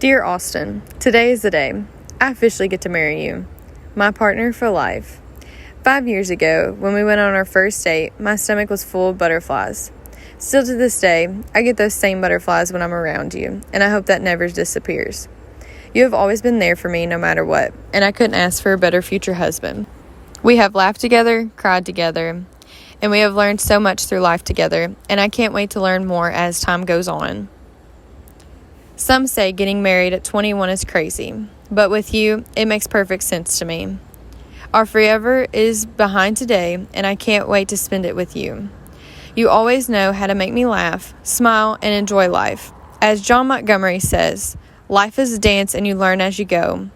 Dear Austin, today is the day. I officially get to marry you, my partner for life. 5 years ago, when we went on our first date, my stomach was full of butterflies. Still to this day, I get those same butterflies when I'm around you, and I hope that never disappears. You have always been there for me no matter what, and I couldn't ask for a better future husband. We have laughed together, cried together, and we have learned so much through life together, and I can't wait to learn more as time goes on. Some say getting married at 21 is crazy, but with you, it makes perfect sense to me. Our forever is behind today, and I can't wait to spend it with you. You always know how to make me laugh, smile, and enjoy life. As John Montgomery says, life is a dance and you learn as you go.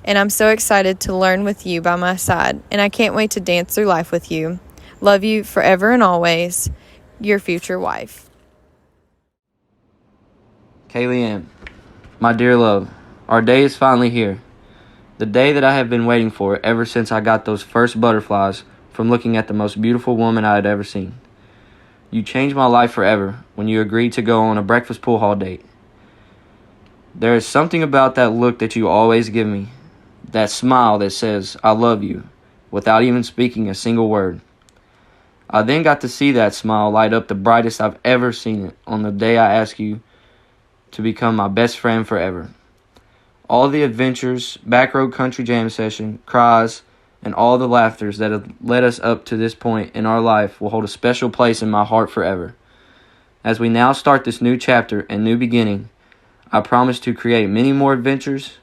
And I'm so excited to learn with you by my side, and I can't wait to dance through life with you. Love you forever and always, your future wife. Kaylee, my dear love, our day is finally here. The day that I have been waiting for ever since I got those first butterflies from looking at the most beautiful woman I had ever seen. You changed my life forever when you agreed to go on a breakfast pool hall date. There is something about that look that you always give me, that smile that says, I love you, without even speaking a single word. I then got to see that smile light up the brightest I've ever seen it on the day I asked you to become my best friend forever. All the adventures, backroad country jam session, cries, and all the laughters that have led us up to this point in our life will hold a special place in my heart forever. As we now start this new chapter and new beginning, I promise to create many more adventures,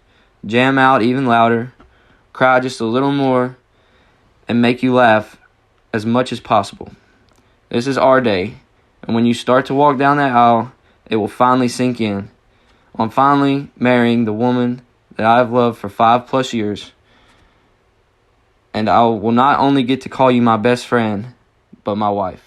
jam out even louder, cry just a little more, and make you laugh as much as possible. This is our day, and when you start to walk down that aisle, it will finally sink in. I'm finally marrying the woman that I've loved for 5+ years. And I will not only get to call you my best friend, but my wife.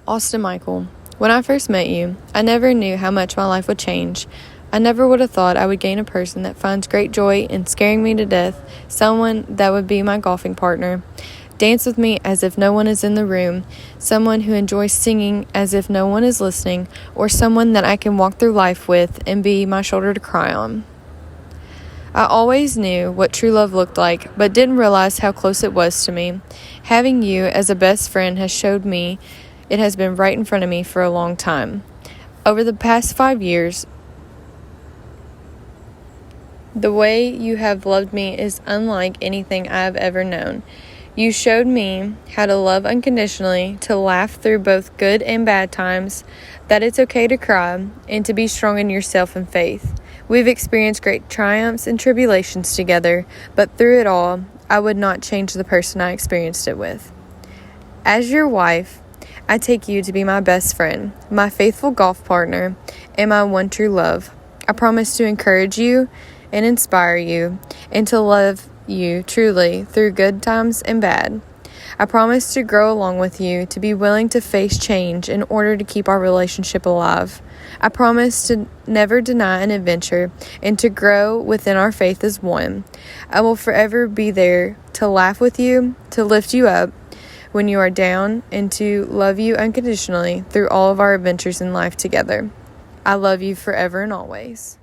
Austin Michael, when I first met you, I never knew how much my life would change. I never would have thought I would gain a person that finds great joy in scaring me to death, someone that would be my golfing partner, dance with me as if no one is in the room, someone who enjoys singing as if no one is listening, or someone that I can walk through life with and be my shoulder to cry on. I always knew what true love looked like, but didn't realize how close it was to me. Having you as a best friend has showed me it has been right in front of me for a long time. Over the past 5 years, the way you have loved me is unlike anything I have ever known. You showed me how to love unconditionally, to laugh through both good and bad times, that it's okay to cry, and to be strong in yourself and faith. We've experienced great triumphs and tribulations together, but through it all, I would not change the person I experienced it with. As your wife, I take you to be my best friend, my faithful golf partner, and my one true love. I promise to encourage you and inspire you, and to love you truly through good times and bad. I promise to grow along with you, to be willing to face change in order to keep our relationship alive. I promise to never deny an adventure and to grow within our faith as one. I will forever be there to laugh with you, to lift you up when you are down, and to love you unconditionally through all of our adventures in life together. I love you forever and always.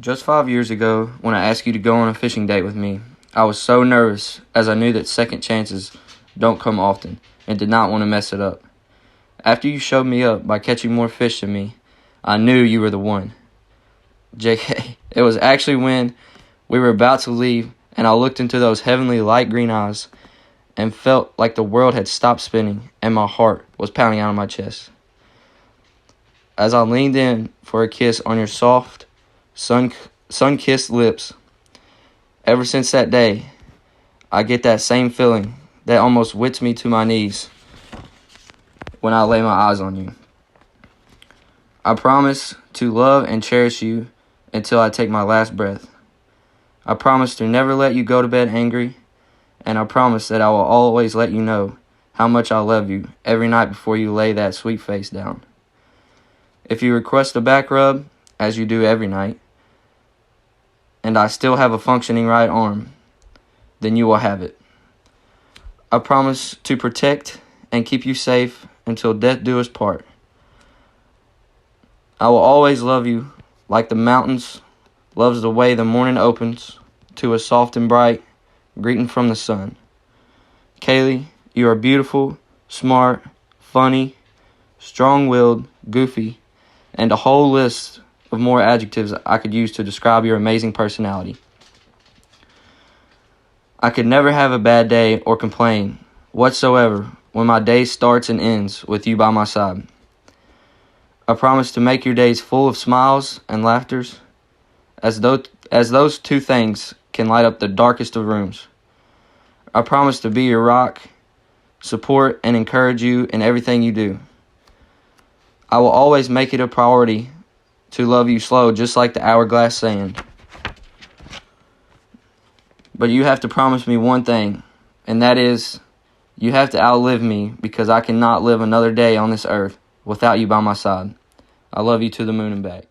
Just 5 years ago, when I asked you to go on a fishing date with me, I was so nervous as I knew that second chances don't come often and did not want to mess it up. After you showed me up by catching more fish than me, I knew you were the one. JK, it was actually when we were about to leave and I looked into those heavenly light green eyes and felt like the world had stopped spinning and my heart was pounding out of my chest. As I leaned in for a kiss on your soft, sun-kissed lips, ever since that day, I get that same feeling that almost whips me to my knees when I lay my eyes on you. I promise to love and cherish you until I take my last breath. I promise to never let you go to bed angry, and I promise that I will always let you know how much I love you every night before you lay that sweet face down. If you request a back rub, as you do every night, and I still have a functioning right arm, then you will have it. I promise to protect and keep you safe until death do us part. I will always love you like the mountains loves the way the morning opens to a soft and bright greeting from the sun. Kaylee, you are beautiful, smart, funny, strong-willed, goofy, and a whole list of more adjectives I could use to describe your amazing personality. I could never have a bad day or complain whatsoever when my day starts and ends with you by my side. I promise to make your days full of smiles and laughters, as those two things can light up the darkest of rooms. I promise to be your rock, support and encourage you in everything you do. I will always make it a priority to love you slow, just like the hourglass sand. But you have to promise me one thing, and that is you have to outlive me, because I cannot live another day on this earth without you by my side. I love you to the moon and back.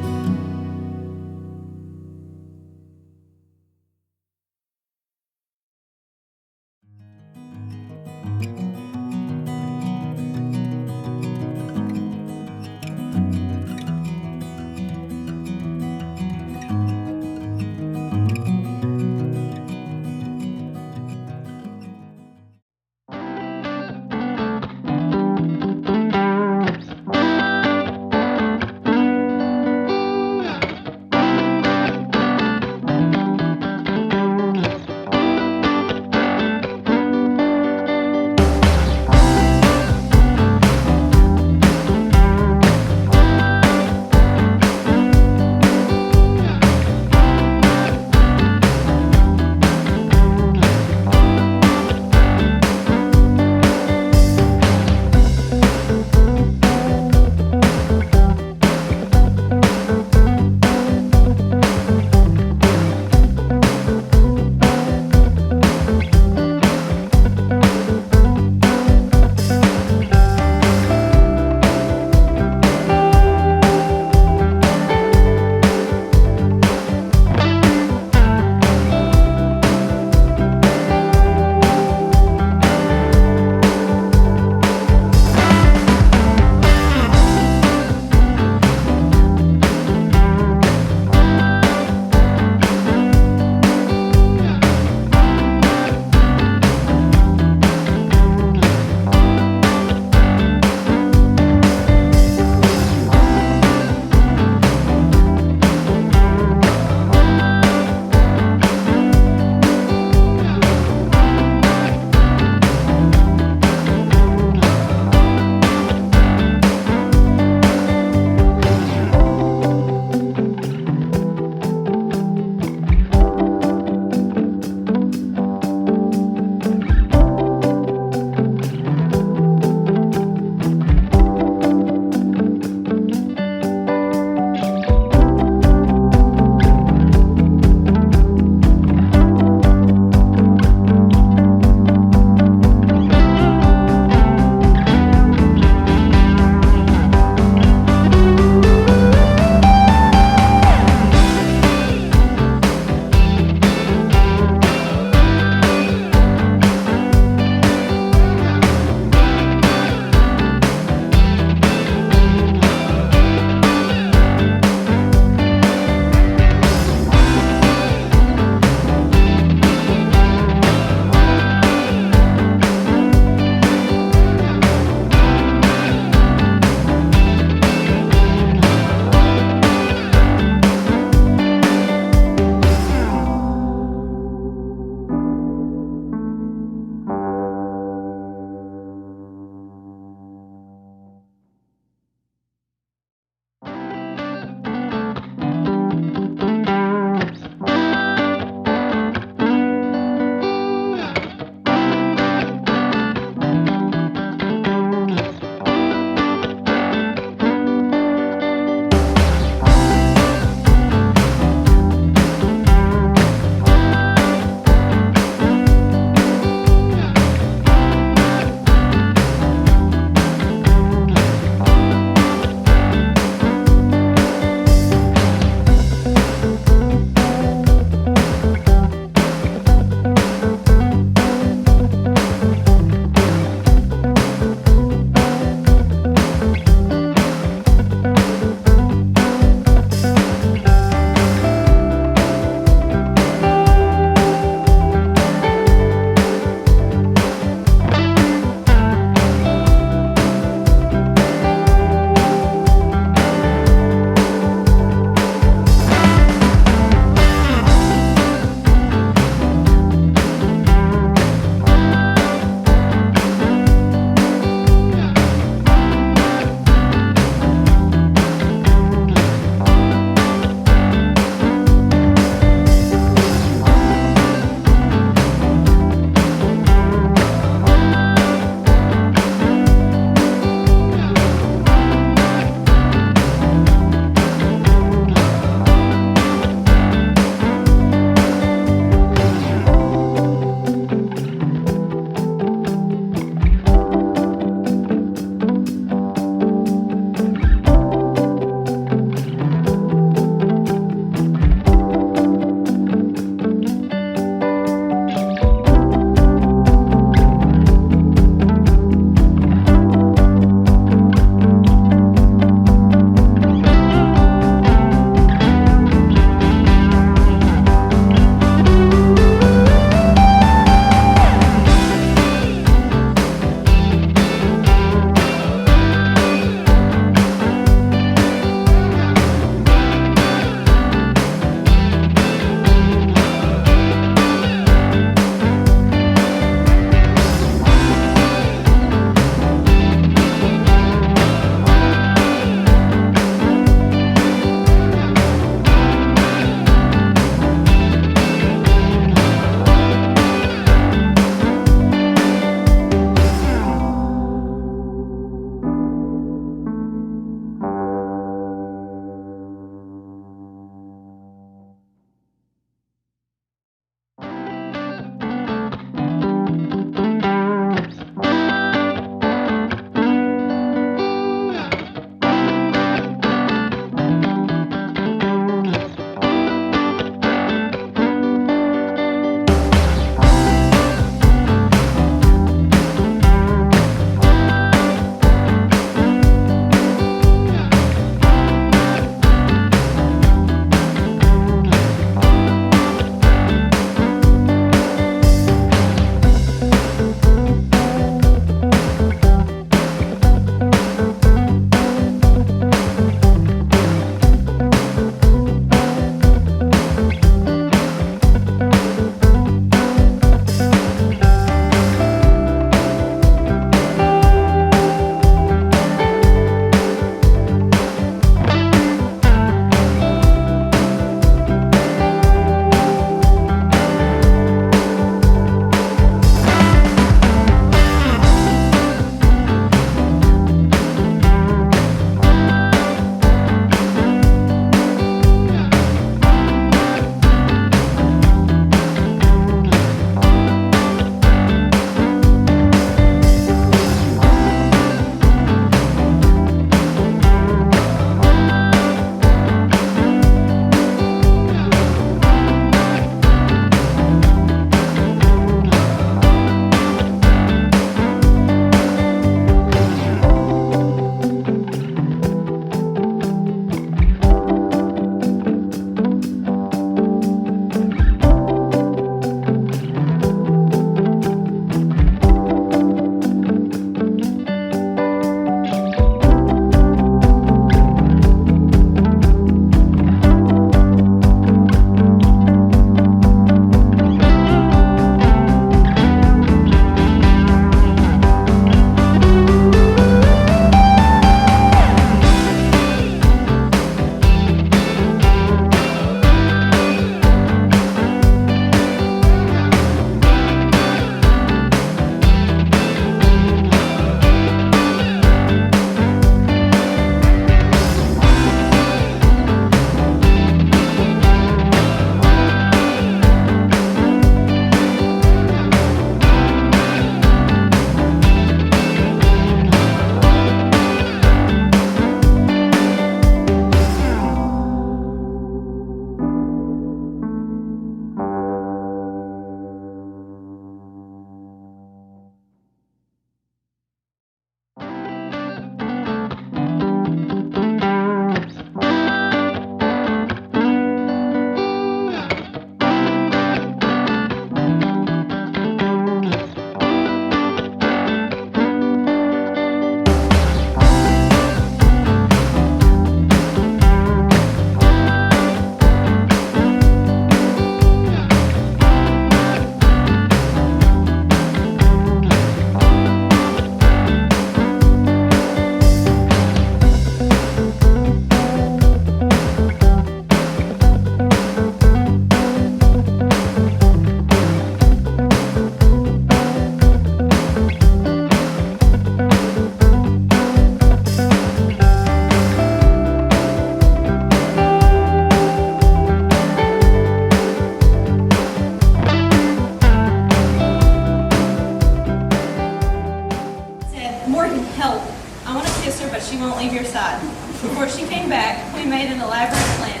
Before she came back, we made an elaborate plan.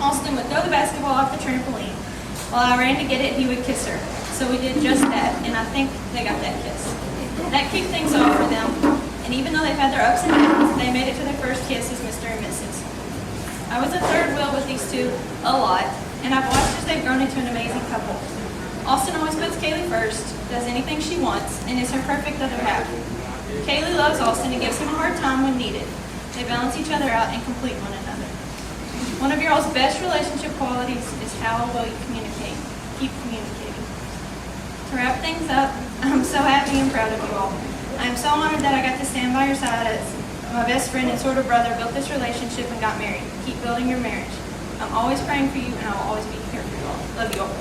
Austin would throw the basketball off the trampoline. While I ran to get it, he would kiss her. So we did just that, and I think they got that kiss. That kicked things off for them, and even though they've had their ups and downs, they made it to their first kiss as Mr. and Mrs. I was a third wheel with these two a lot, and I've watched as they've grown into an amazing couple. Austin always puts Kaylee first, does anything she wants, and is her perfect other half. Kaylee loves Austin and gives him a hard time when needed. They balance each other out and complete one another. One of your all's best relationship qualities is how well you communicate. Keep communicating. To wrap things up, I'm so happy and proud of you all. I am so honored that I got to stand by your side as my best friend and sort of brother built this relationship and got married. Keep building your marriage. I'm always praying for you, and I will always be here for you all. Love you all.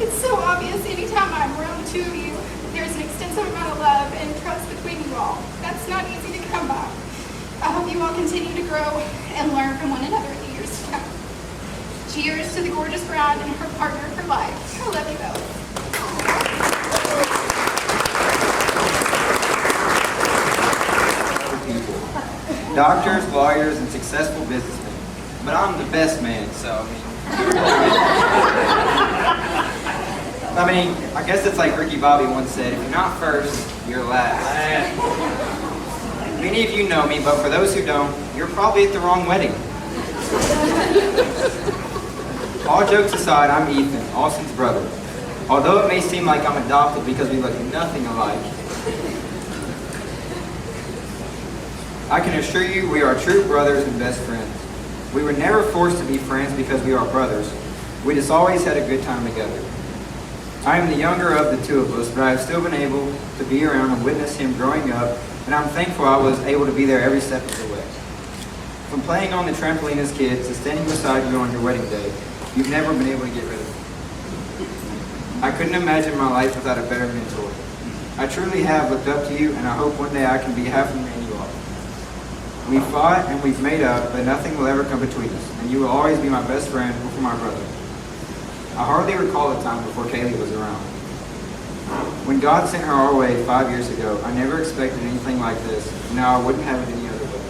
It's so obvious anytime I'm around the two of you, there's an extensive amount of love and trust between you all. That's not easy to come by. I hope you all continue to grow and learn from one another in the years to come. Cheers to the gorgeous bride and her partner for life. I love you both. Doctors, lawyers, and successful businessmen. But I'm the best man, so I guess it's like Ricky Bobby once said, if you're not first, you're last. Many of you know me, but for those who don't, you're probably at the wrong wedding. All jokes aside, I'm Ethan, Austin's brother. Although it may seem like I'm adopted because we look nothing alike, I can assure you we are true brothers and best friends. We were never forced to be friends because we are brothers. We just always had a good time together. I am the younger of the two of us, but I have still been able to be around and witness him growing up, and I'm thankful I was able to be there every step of the way. From playing on the trampoline as kids to standing beside you on your wedding day, you've never been able to get rid of me. I couldn't imagine my life without a better mentor. I truly have looked up to you, and I hope one day I can be half the man you are. We fought and we've made up, but nothing will ever come between us, and you will always be my best friend before my brother. I hardly recall a time before Kaylee was around. When God sent her our way 5 years ago, I never expected anything like this, and now I wouldn't have it any other way.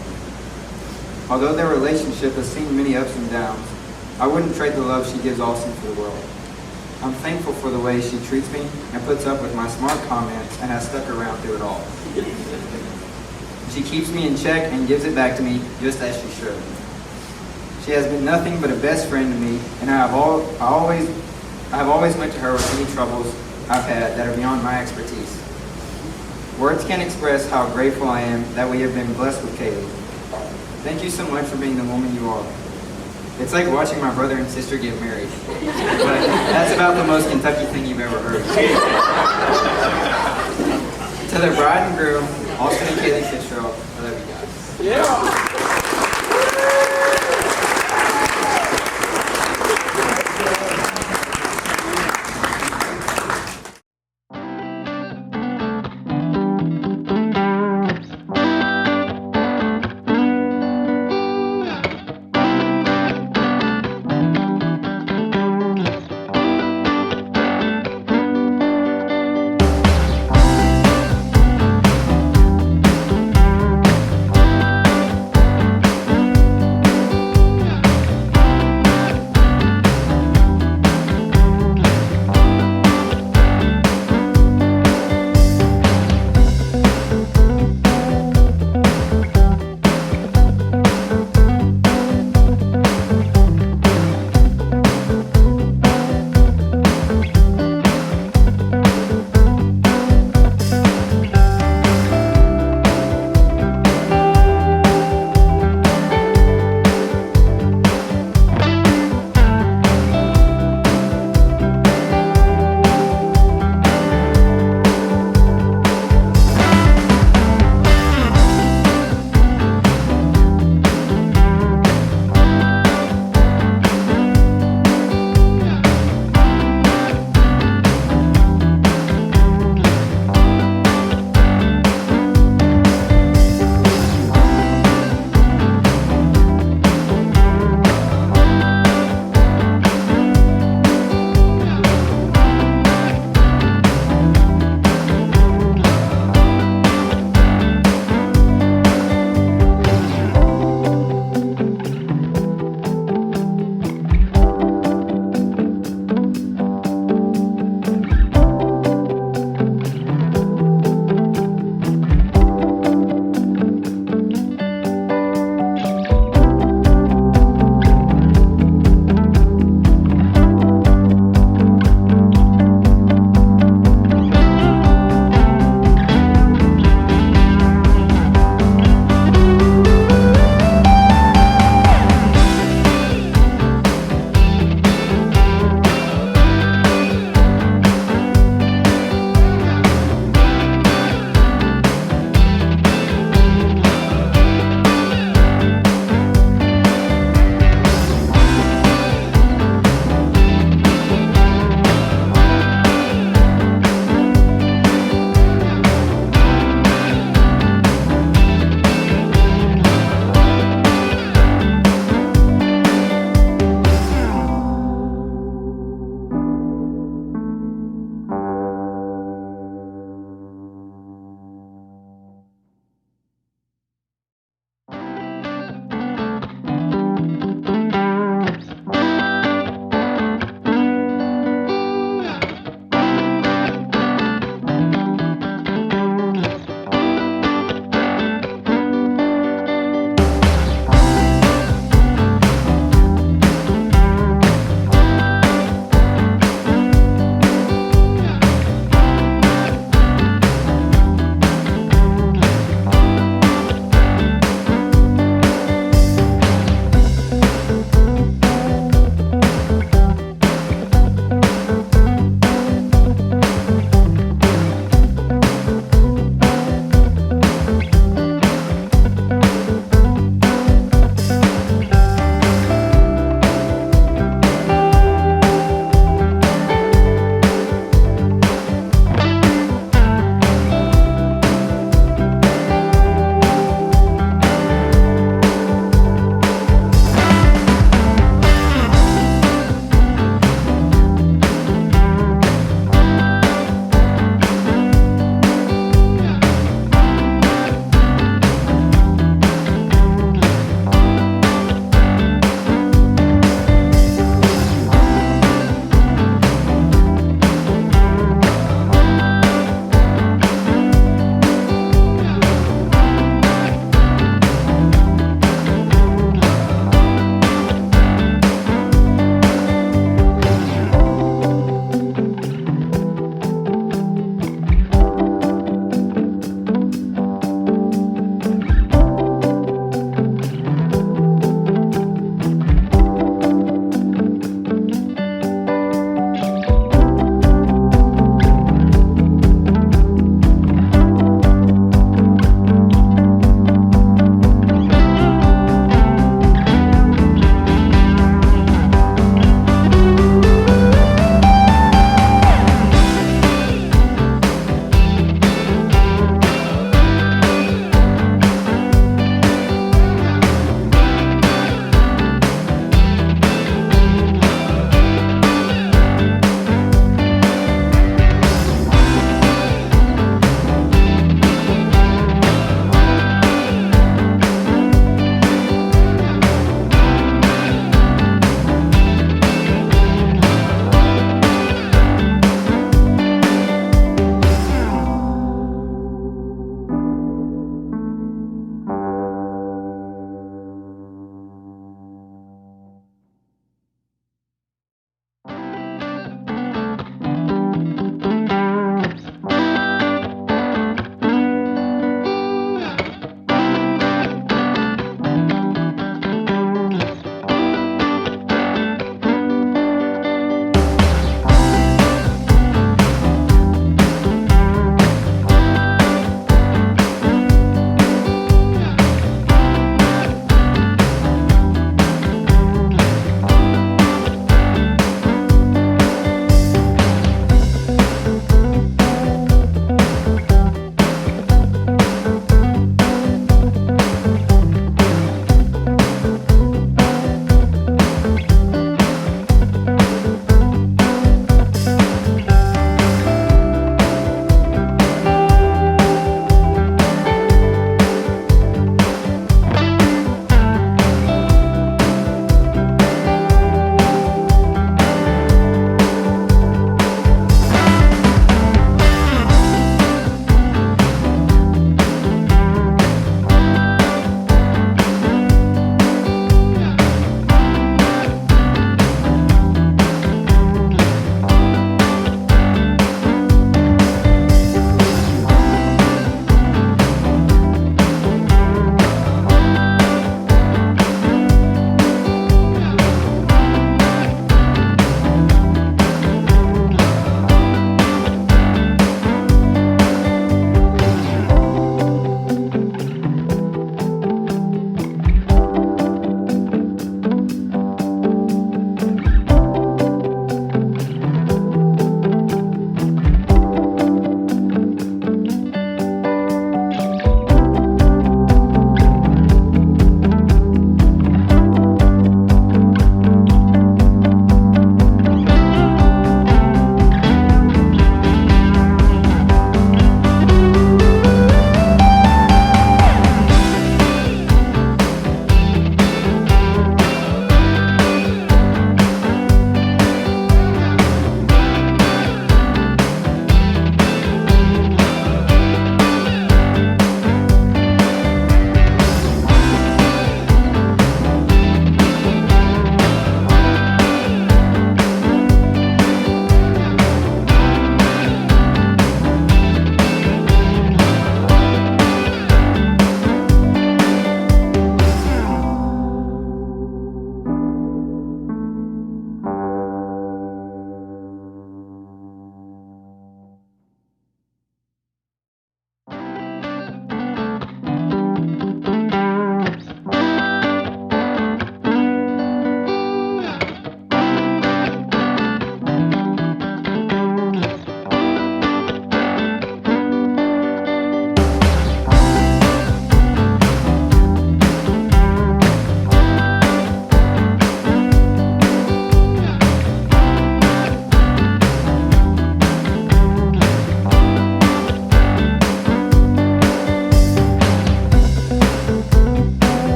Although their relationship has seen many ups and downs, I wouldn't trade the love she gives Austin for the world. I'm thankful for the way she treats me and puts up with my smart comments and has stuck around through it all. She keeps me in check and gives it back to me just as she should. She has been nothing but a best friend to me, and I have always went to her with any troubles I've had that are beyond my expertise. Words can't express how grateful I am that we have been blessed with Kaylee. Thank you so much for being the woman you are. It's like watching my brother and sister get married. But that's about the most Kentucky thing you've ever heard. To the bride and groom, Austin and Kaylee Fitzgerald, I love you guys. Yeah.